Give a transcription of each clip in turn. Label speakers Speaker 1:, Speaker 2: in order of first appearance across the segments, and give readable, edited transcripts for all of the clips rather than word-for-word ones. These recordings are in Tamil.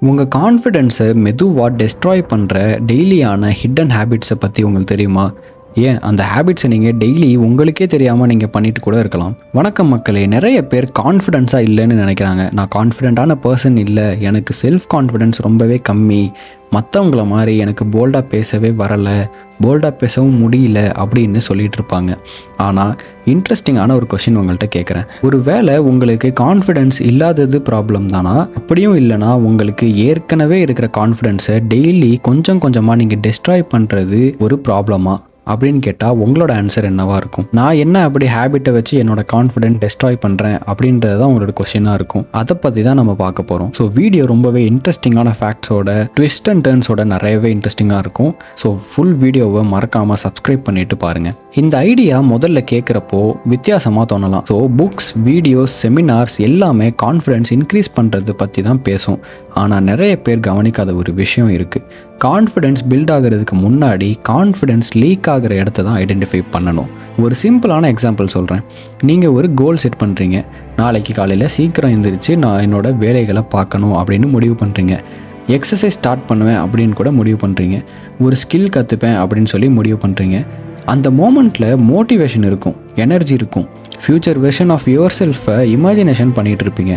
Speaker 1: உங்கள் கான்ஃபிடென்ஸை மெதுவாக டெஸ்ட்ராய் பண்ணுற டெய்லியான ஹிடன் ஹேபிட்ஸை பற்றி உங்களுக்கு தெரியுமா? ஏன் அந்த ஹேபிட்ஸை நீங்கள் டெய்லி உங்களுக்கே தெரியாமல் நீங்கள் பண்ணிட்டு கூட இருக்கலாம். வணக்கம் மக்களே, நிறைய பேர் கான்ஃபிடென்ஸாக இல்லைன்னு நினைக்கிறாங்க. நான் கான்ஃபிடென்ட்டான பர்சன் இல்லை, எனக்கு செல்ஃப் கான்ஃபிடென்ஸ் ரொம்பவே கம்மி, மற்றவங்கள மாதிரி எனக்கு போல்டாக பேசவே வரலை, போல்டாக பேசவும் முடியல அப்படின்னு சொல்லிட்டு இருப்பாங்க. ஆனால் இன்ட்ரெஸ்டிங்கான ஒரு கொஷின் உங்கள்கிட்ட கேட்குறேன். ஒரு வேளை உங்களுக்கு கான்ஃபிடென்ஸ் இல்லாதது ப்ராப்ளம் தானா? அப்படியும் இல்லைனா உங்களுக்கு ஏற்கனவே இருக்கிற கான்ஃபிடென்ஸை டெய்லி கொஞ்சம் கொஞ்சமாக நீங்கள் டெஸ்ட்ராய் பண்ணுறது ஒரு ப்ராப்ளமா அப்படின்னு கேட்டால் உங்களோட ஆன்சர் என்னவா இருக்கும்? நான் என்ன அப்படி ஹேபிட்டை வச்சு என்னோட கான்ஃபிடென்ட் டெஸ்ட்ராய் பண்ணுறேன் அப்படின்றது தான் உங்களோட கொஸ்டினாக இருக்கும். அதை பற்றி தான் நம்ம பார்க்க போகிறோம். ஸோ வீடியோ ரொம்பவே இன்ட்ரெஸ்டிங்கான ஃபேக்ட்ஸோட ட்விஸ்ட் அண்ட் டர்ன்ஸோட நிறையவே இன்ட்ரெஸ்டிங்காக இருக்கும். ஸோ ஃபுல் வீடியோவை மறக்காமல் சப்ஸ்கிரைப் பண்ணிட்டு பாருங்கள். இந்த ஐடியா முதல்ல கேட்குறப்போ வித்தியாசமாக தோணலாம். ஸோ புக்ஸ், வீடியோஸ், செமினார்ஸ் எல்லாமே கான்ஃபிடென்ஸ் இன்க்ரீஸ் பண்ணுறது பற்றி தான் பேசும். ஆனால் நிறைய பேர் கவனிக்காத ஒரு விஷயம் இருக்குது. கான்ஃபிடென்ஸ் பில்ட் ஆகிறதுக்கு முன்னாடி கான்ஃபிடென்ஸ் லீக் ஆகிற இடத்த தான் ஐடென்டிஃபை பண்ணணும். ஒரு சிம்பிளான எக்ஸாம்பிள் சொல்கிறேன். நீங்கள் ஒரு கோல் செட் பண்ணுறீங்க. நாளைக்கு காலையில் சீக்கிரம் எழுந்திரிச்சு நான் என்னோடய வேலைகளை பார்க்கணும் அப்படின்னு முடிவு பண்ணுறீங்க. எக்ஸசைஸ் ஸ்டார்ட் பண்ணுவேன் அப்படின்னு கூட முடிவு பண்ணுறீங்க. ஒரு ஸ்கில் கற்றுப்பேன் அப்படின்னு சொல்லி முடிவு பண்ணுறீங்க. அந்த மோமெண்ட்டில் மோட்டிவேஷன் இருக்கும், எனர்ஜி இருக்கும், ஃப்யூச்சர் வெர்ஷன் ஆஃப் யுவர் செல்ஃபை இமேஜினேஷன் பண்ணிகிட்டு இருப்பீங்க.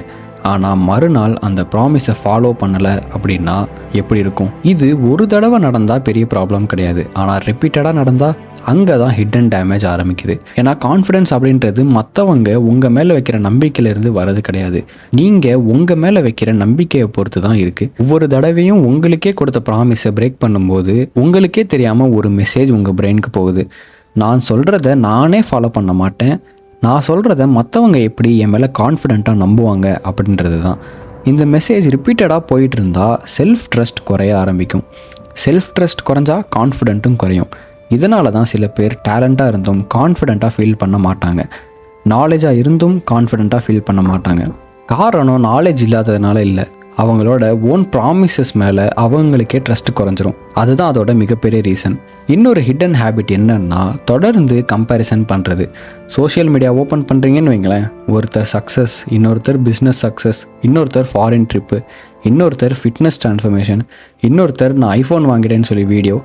Speaker 1: ஆனால் மறுநாள் அந்த ப்ராமிஸை ஃபாலோ பண்ணலை அப்படின்னா எப்படி இருக்கும்? இது ஒரு தடவை நடந்தால் பெரிய ப்ராப்ளம் கிடையாது. ஆனால் ரிப்பீட்டடாக நடந்தால் அங்கே தான் ஹிடன் டேமேஜ் ஆரம்பிக்குது. ஏன்னா கான்ஃபிடென்ஸ் அப்படின்றது மற்றவங்க உங்கள் மேலே வைக்கிற நம்பிக்கையிலேருந்து வர்றது கிடையாது. நீங்கள் உங்கள் மேலே வைக்கிற நம்பிக்கையை பொறுத்து தான் இருக்குது. ஒவ்வொரு தடவையும் உங்களுக்கே கொடுத்த ப்ராமிஸை பிரேக் பண்ணும்போது உங்களுக்கே தெரியாமல் ஒரு மெசேஜ் உங்கள் பிரெயினுக்கு போகுது. நான் சொல்கிறத நானே ஃபாலோ பண்ண மாட்டேன், நான் சொல்கிறத மற்றவங்க எப்படி என் மேலே கான்ஃபிடென்ட்டாக நம்புவாங்க அப்படின்றது தான். இந்த மெசேஜ் ரிப்பீட்டடாக போயிட்டு இருந்தால் செல்ஃப் ட்ரஸ்ட் குறைய ஆரம்பிக்கும். செல்ஃப் ட்ரஸ்ட் குறைஞ்சா கான்ஃபிடென்ட்டும் குறையும். இதனால தான் சில பேர் டேலண்ட்டாக இருந்தும் கான்ஃபிடென்ட்டாக ஃபீல் பண்ண மாட்டாங்க, நாலேஜாக இருந்தும் கான்ஃபிடென்ட்டாக ஃபீல் பண்ண மாட்டாங்க. காரணம் நாலேஜ் இல்லாததுனால இல்லை, அவங்களோட ஓன் ப்ராமிசஸ் மேலே அவங்களுக்கே ட்ரஸ்ட் குறைஞ்சிரும். அதுதான் அதோட மிகப்பெரிய ரீசன். இன்னொரு ஹிடன் ஹேபிட் என்னன்னா தொடர்ந்து கம்பேரிசன் பண்ணுறது. சோஷியல் மீடியா ஓப்பன் பண்ணுறீங்கன்னு வைங்களேன், ஒருத்தர் சக்ஸஸ், இன்னொருத்தர் பிஸ்னஸ் சக்ஸஸ், இன்னொருத்தர் ஃபாரின் ட்ரிப்பு, இன்னொருத்தர் ஃபிட்னஸ் ட்ரான்ஸ்ஃபர்மேஷன், இன்னொருத்தர் நான் ஐஃபோன் வாங்கிட்டேன்னு சொல்லி வீடியோ.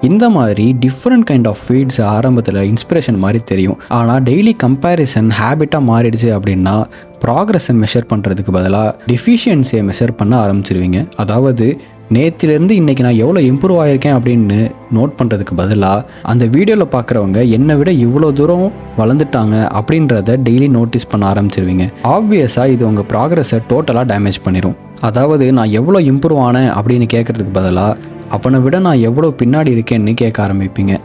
Speaker 1: இந்த மாதிரி டிஃப்ரெண்ட் கைண்ட் ஆஃப் ஃபீட்ஸ் ஆரம்பத்தில் இன்ஸ்பிரேஷன் மாதிரி தெரியும். ஆனால் டெய்லி கம்பேரிசன் ஹேபிட்டாக மாறிடுச்சு அப்படின்னா ப்ராக்ரஸை மெஷர் பண்ணுறதுக்கு பதிலாக டிஃபிஷியன்சியை மெஷர் பண்ண ஆரம்பிச்சிருவீங்க. அதாவது நேற்றுலேருந்து இன்றைக்கி நான் எவ்வளோ இம்ப்ரூவ் ஆகியிருக்கேன் அப்படின்னு நோட் பண்ணுறதுக்கு பதிலாக அந்த வீடியோவில் பார்க்குறவங்க என்னை விட இவ்வளோ தூரம் வளர்ந்துட்டாங்க அப்படின்றத டெய்லி நோட்டீஸ் பண்ண ஆரம்பிச்சிருவீங்க. ஆப்வியஸாக இது உங்கள் ப்ராக்ரஸை டோட்டலாக டேமேஜ் பண்ணிடும். அதாவது நான் எவ்வளோ இம்ப்ரூவ் ஆனேன் அப்படின்னு கேட்குறதுக்கு பதிலாக அவனை விட நான் எவ்வளோ பின்னாடி இருக்கேன்னு கேட்க ஆரம்பிப்பீங்க.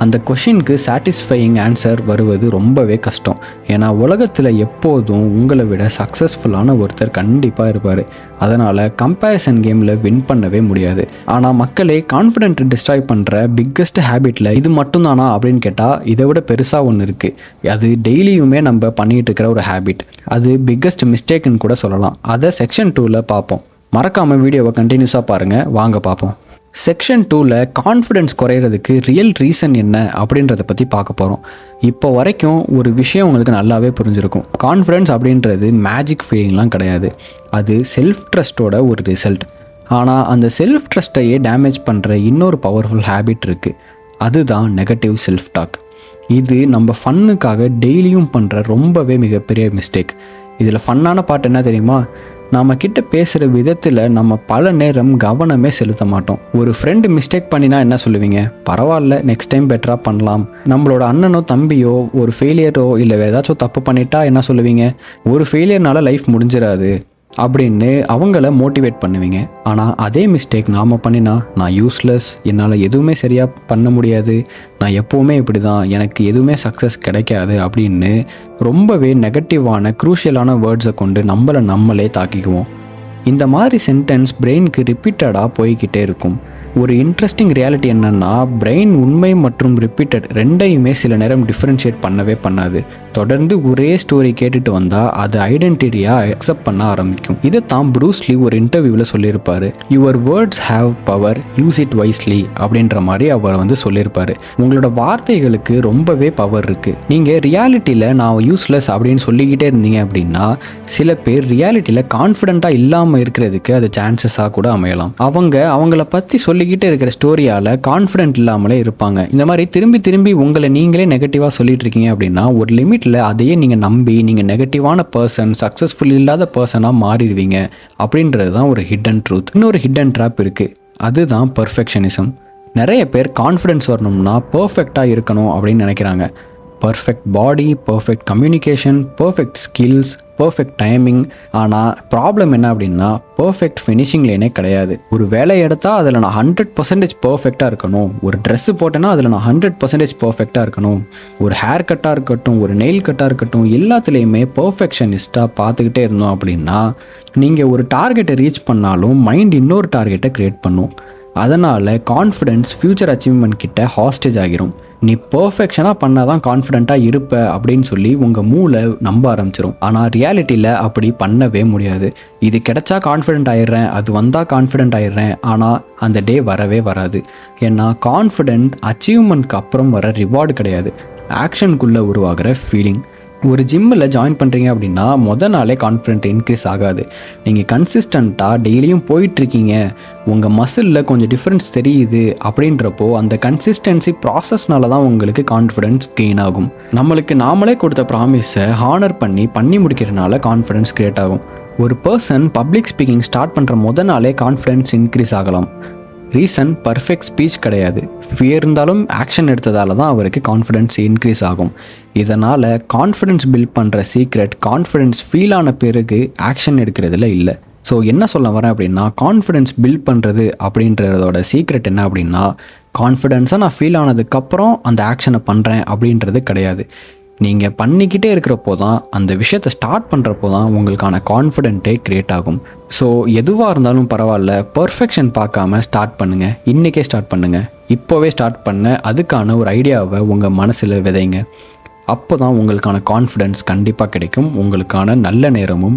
Speaker 1: அந்த கொஷினுக்கு சாட்டிஸ்ஃபையிங் ஆன்சர் வருவது ரொம்பவே கஷ்டம். ஏன்னா உலகத்தில் எப்போதும் உங்களை விட சக்ஸஸ்ஃபுல்லான ஒருத்தர் கண்டிப்பாக இருப்பார். அதனால் கம்பேரிசன் கேமில் வின் பண்ணவே முடியாது. ஆனால் மக்களே, கான்ஃபிடென்ட் டிஸ்ட்ராய் பண்ணுற பிக்கஸ்ட் ஹேபிட்டில் இது மட்டும்தானா அப்படின்னு கேட்டால் இதை விட பெருசாக ஒன்று இருக்குது. அது டெய்லியுமே நம்ம பண்ணிகிட்டு இருக்கிற ஒரு ஹேபிட். அது பிக்கஸ்ட் மிஸ்டேக்குன்னு கூட சொல்லலாம். அதை செக்ஷன் 2ல் பார்ப்போம். மறக்காமல் வீடியோவை கண்டினியூஸாக பாருங்கள். வாங்க பார்ப்போம். செக்ஷன் 2ல் கான்ஃபிடென்ஸ் குறையிறதுக்கு ரியல் ரீசன் என்ன அப்படின்றத பற்றி பார்க்க போகிறோம். இப்போ வரைக்கும் ஒரு விஷயம் உங்களுக்கு நல்லாவே புரிஞ்சிருக்கும். கான்ஃபிடென்ஸ் அப்படின்றது மேஜிக் ஃபீலிங்லாம் கிடையாது, அது செல்ஃப் ட்ரஸ்ட்டோட ஒரு ரிசல்ட். ஆனால் அந்த செல்ஃப் ட்ரஸ்ட்டையே டேமேஜ் பண்ணுற இன்னொரு பவர்ஃபுல் ஹேபிட் இருக்குது. அதுதான் நெகட்டிவ் செல்ஃப் டாக். இது நம்ம ஃபன்னுக்காக டெய்லியும் பண்ணுற ரொம்பவே மிகப்பெரிய மிஸ்டேக். இதில் ஃபன்னான பார்ட் என்ன தெரியுமா? நம்ம கிட்ட பேசுகிற விதத்தில் நம்ம பல நேரம் கவனமே செலுத்த மாட்டோம். ஒரு ஃப்ரெண்டு மிஸ்டேக் பண்ணினா என்ன சொல்லுவீங்க? பரவாயில்ல, நெக்ஸ்ட் டைம் பெட்டராக பண்ணலாம். நம்மளோட அண்ணனோ தம்பியோ ஒரு ஃபெயிலியரோ இல்லை ஏதாச்சும் தப்பு பண்ணிட்டா என்ன சொல்லுவீங்க? ஒரு ஃபெயிலியர்னால லைஃப் முடிஞ்சிடாது அப்படின்னு அவங்கள மோட்டிவேட் பண்ணுவீங்க. ஆனால் அதே மிஸ்டேக் நாம் பண்ணினா நான் யூஸ்லெஸ், என்னால் எதுவுமே சரியாக பண்ண முடியாது, நான் எப்போவுமே இப்படி தான், எனக்கு எதுவுமே சக்ஸஸ் கிடைக்காது அப்படின்னு ரொம்பவே நெகட்டிவான க்ரூஷியலான வேர்ட்ஸை கொண்டு நம்மளே தாக்கிக்குவோம். இந்த மாதிரி சென்டென்ஸ் பிரெயினுக்கு ரிப்பீட்டடாக போய்கிட்டே இருக்கும். ஒரு இன்ட்ரெஸ்டிங் ரியாலிட்டி என்னன்னா, பிரெயின் உண்மை மற்றும் ரிப்பீட்டட் ரெண்டையுமே சில நேரம் டிஃப்ரென்ஷியேட் பண்ணவே பண்ணாது. தொடர்ந்து ஒரே ஸ்டோரி கேட்டுட்டு வந்தால் அது ஐடென்டிட்டியாக அக்செப்ட் பண்ண ஆரம்பிக்கும். இதை தான் ப்ரூஸ்லி ஒரு இன்டர்வியூவில் சொல்லியிருப்பார். Your words have power, use it wisely அப்படின்ற மாதிரி அவர் சொல்லியிருப்பார். உங்களோட வார்த்தைகளுக்கு ரொம்பவே பவர் இருக்குது. நீங்கள் ரியாலிட்டியில் நான் யூஸ்லெஸ் அப்படின்னு சொல்லிக்கிட்டே இருந்தீங்க அப்படின்னா, சில பேர் ரியாலிட்டியில் கான்ஃபிடென்ட்டாக இல்லாமல் இருக்கிறதுக்கு அது சான்சஸாக கூட அமையலாம். அவங்கள பற்றி சொல்லிக்கிட்டே இருக்கிற ஸ்டோரியால் கான்ஃபிடென்ட் இல்லாமலே இருப்பாங்க. இந்த மாதிரி திரும்பி திரும்பி உங்களை நீங்களே நெகட்டிவாக சொல்லிட்டு இருக்கீங்க அப்படின்னா, ஒரு லிமிட்டில் அதையே நீங்கள் நம்பி நீங்கள் நெகட்டிவான பர்சன், சக்ஸஸ்ஃபுல் இல்லாத பர்சனாக மாறிடுவீங்க அப்படின்றது தான் ஒரு ஹிடன் ட்ரூத். இன்னொரு ஹிடன் ட்ராப் இருக்குது, அதுதான் பெர்ஃபெக்ஷனிசம். நிறைய பேர் கான்ஃபிடென்ஸ் வரணும்னா பர்ஃபெக்டாக இருக்கணும் அப்படின்னு நினைக்கிறாங்க. Perfect body, perfect communication, perfect skills, perfect timing. ஆனால் ப்ராப்ளம் என்ன அப்படின்னா, பர்ஃபெக்ட் ஃபினிஷிங் லேனே கிடையாது. ஒரு வேலை எடுத்தால் அதில் நான் 100% பர்ஃபெக்டாக இருக்கணும். ஒரு ட்ரெஸ்ஸு போட்டேன்னா அதில் நான் 100% பர்ஃபெக்டாக இருக்கணும். ஒரு ஹேர் கட்டாக இருக்கட்டும், ஒரு நெயில் கட்டாக இருக்கட்டும், எல்லாத்துலேயுமே பர்ஃபெக்ஷனிஸ்ட்டாக பார்த்துக்கிட்டே இருந்தோம் அப்படின்னா, நீங்கள் ஒரு டார்கெட்டை ரீச் பண்ணாலும் மைண்ட் இன்னொரு டார்கெட்டை க்ரியேட் பண்ணும். அதனால் கான்ஃபிடென்ஸ் ஃப்யூச்சர் அச்சீவ்மெண்ட் கிட்ட ஹாஸ்டேஜ் ஆகிரும். நீ பர்ஃபெக்ஷனாக பண்ணால் தான் கான்ஃபிடென்ட்டாக இருப்ப அப்படின்னு சொல்லி உங்கள் மூளை நம்ப ஆரம்பிச்சிடும். ஆனால் ரியாலிட்டியில் அப்படி பண்ணவே முடியாது. இது கிடைச்சா கான்ஃபிடென்ட் ஆயிடுறேன், அது வந்தால் கான்ஃபிடென்ட் ஆயிடுறேன், ஆனால் அந்த டே வரவே வராது. ஏன்னா கான்ஃபிடென்ட் அச்சீவ்மெண்ட்க்கு அப்புறம் வர ரிவார்டு கிடையாது, ஆக்ஷனுக்குள்ளே உருவாகிற ஃபீலிங். ஒரு ஜிம்மில் ஜாயின் பண்ணுறீங்க அப்படின்னா நாளே கான்ஃபிடென்ட் இன்க்ரீஸ் ஆகாது. நீங்கள் கன்சிஸ்டண்ட்டாக டெய்லியும் போயிட்டுருக்கீங்க, உங்கள் மசிலில் கொஞ்சம் டிஃப்ரென்ஸ் தெரியுது அப்படின்றப்போ அந்த கன்சிஸ்டன்சி ப்ராசஸ்னால தான் உங்களுக்கு கான்ஃபிடென்ஸ் கெயின் ஆகும். நம்மளுக்கு நாமளே கொடுத்த ப்ராமிஸை ஹானர் பண்ணி முடிக்கிறதுனால கான்ஃபிடென்ஸ் க்ரியேட் ஆகும். ஒரு பர்சன் பப்ளிக் ஸ்பீக்கிங் ஸ்டார்ட் பண்ணுற நாளே கான்ஃபிடென்ஸ் இன்க்ரீஸ் ஆகலாம். ரீசன் பர்ஃபெக்ட் ஸ்பீச் கிடையாது, ஃபியர் இருந்தாலும் ஆக்ஷன் எடுத்ததால தான் அவருக்கு கான்ஃபிடென்ஸ் இன்க்ரீஸ் ஆகும். இதனால் கான்ஃபிடென்ஸ் பில்ட் பண்ணுற சீக்ரெட் கான்ஃபிடென்ஸ் ஃபீல் ஆன பிறகு ஆக்ஷன் எடுக்கிறதுல இல்லை. ஸோ என்ன சொல்ல வரேன் அப்படின்னா, கான்ஃபிடென்ஸ் பில்ட் பண்ணுறது அப்படின்றதோட சீக்ரெட் என்ன அப்படின்னா, கான்ஃபிடென்ஸாக நான் ஃபீல் ஆனதுக்கப்புறம் அந்த ஆக்ஷனை பண்ணுறேன் அப்படின்றது கிடையாது. நீங்கள் பண்ணிக்கிட்டே இருக்கிறப்போ தான், அந்த விஷயத்தை ஸ்டார்ட் பண்ணுறப்போ தான் உங்களுக்கான கான்ஃபிடென்ட்டே க்ரியேட் ஆகும். ஸோ எதுவாக இருந்தாலும் பரவாயில்ல, பர்ஃபெக்ஷன் பார்க்காம ஸ்டார்ட் பண்ணுங்கள். இன்றைக்கே ஸ்டார்ட் பண்ணுங்கள், இப்போவே ஸ்டார்ட் பண்ண அதுக்கான ஒரு ஐடியாவை உங்கள் மனசில் விதைங்க. அப்போ தான் உங்களுக்கான கான்ஃபிடென்ஸ் கண்டிப்பாக கிடைக்கும். உங்களுக்கான நல்ல நேரமும்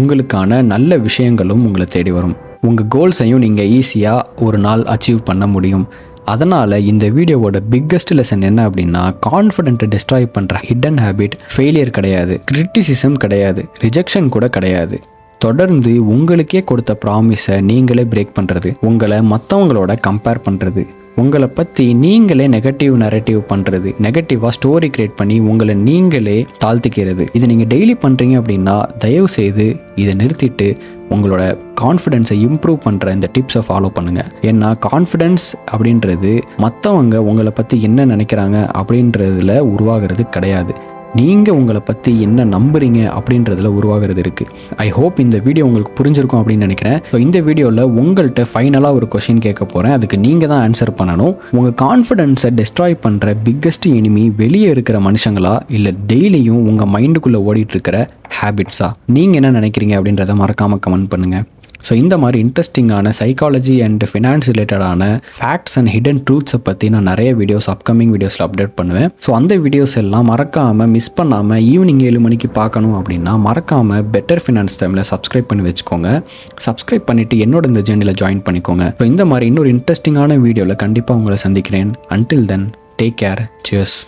Speaker 1: உங்களுக்கான நல்ல விஷயங்களும் உங்களை தேடி வரும். உங்கள் கோல்ஸையும் நீங்கள் ஈஸியாக ஒரு நாள் அச்சீவ் பண்ண முடியும். அதனால் இந்த வீடியோவோட பிக்கஸ்ட் லெசன் என்ன அப்படின்னா, கான்ஃபிடென்ட்டை டிஸ்ட்ராய் பண்ணுற ஹிடன் ஹேபிட் ஃபெயிலியர் கிடையாது, கிரிட்டிசிசம் கிடையாது, ரிஜெக்ஷன் கூட கிடையாது. தொடர்ந்து உங்களுக்கே கொடுத்த ப்ராமிஸை நீங்களே பிரேக் பண்ணுறது, உங்களை மற்றவங்களோட கம்பேர் பண்ணுறது, உங்களை பற்றி நீங்களே நெகட்டிவ் நரேட்டிவ் பண்ணுறது, நெகட்டிவாக ஸ்டோரி கிரியேட் பண்ணி உங்களை நீங்களே தாழ்த்திக்கிறது. இது நீங்கள் டெய்லி பண்ணுறீங்க அப்படின்னா தயவு செய்து இதை நிறுத்திட்டு உங்களோட கான்ஃபிடென்ஸை இம்ப்ரூவ் பண்ணுற இந்த டிப்ஸை ஃபாலோ பண்ணுங்கள். ஏன்னா கான்ஃபிடென்ஸ் அப்படின்றது மற்றவங்க உங்களை பற்றி என்ன நினைக்கிறாங்க அப்படின்றதுல உருவாகிறது கிடையாது, நீங்கள் உங்களை பற்றி என்ன நம்புறீங்க அப்படின்றதுல உருவாகிறது இருக்குது. ஐ ஹோப் இந்த வீடியோ உங்களுக்கு புரிஞ்சிருக்கும் அப்படின்னு நினைக்கிறேன். ஸோ இந்த வீடியோவில் உங்கள்கிட்ட ஃபைனலாக ஒரு கொஷின் கேட்க போகிறேன், அதுக்கு நீங்கள் தான் ஆன்சர் பண்ணணும். உங்கள் கான்ஃபிடென்ஸை டெஸ்ட்ராய் பண்ணுற பிக்கஸ்ட் எனிமி வெளியே இருக்கிற மனுஷங்களா, இல்லை டெய்லியும் உங்கள் மைண்டுக்குள்ளே ஓடிட்டு இருக்கிற ஹேபிட்ஸா? நீங்கள் என்ன நினைக்கிறீங்க அப்படின்றத மறக்காமல் கமெண்ட் பண்ணுங்கள். ஸோ இந்த மாதிரி இன்ட்ரெஸ்டிங்கான சைக்காலஜி அண்ட் ஃபினான்ஸ் ரிலேட்டடான ஃபேக்ட்ஸ் அண்ட் ஹிடன் ட்ரூத்ஸை பற்றி நான் நிறைய வீடியோஸ் அப்கமிங் வீடியோஸில் அப்டேட் பண்ணுவேன். ஸோ அந்த வீடியோஸ் எல்லாம் மறக்காமல் மிஸ் பண்ணாமல் ஈவினிங் 7 மணிக்கு பார்க்கணும் அப்படின்னா மறக்காமல் பெட்டர் ஃபினான்ஸ் டைமில் சப்ஸ்கிரைப் பண்ணி வச்சுக்கோங்க. சப்ஸ்கிரைப் பண்ணிவிட்டு என்னோட இந்த ஜேர்னியில் ஜாயின் பண்ணிக்கோங்க. ஸோ இந்த மாதிரி இன்னொரு இன்ட்ரெஸ்டிங்கான வீடியோவில் கண்டிப்பாக உங்களை சந்திக்கிறேன். Until then, take care, cheers.